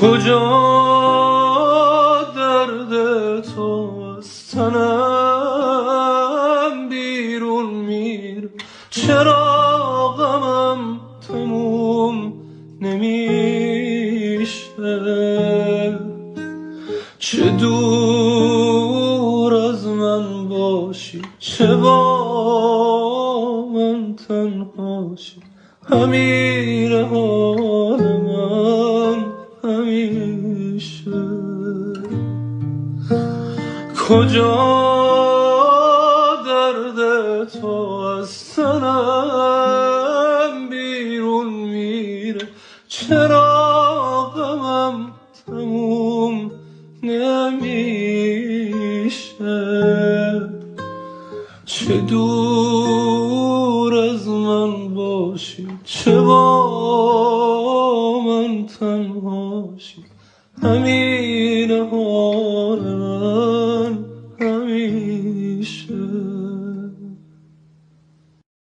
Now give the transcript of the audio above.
کجا درد تو از تنم بیرون میره، چرا غمم تموم نمیشه؟ چه دور از من باشی، چه با من تنهاشی، همین حال من همیشه. کجا درد تو از تنم بیرون میره، چرا غمم تموم نمیشه؟ چه دور از من باشی، چه با من تنهاشی، همین حال من همیشه.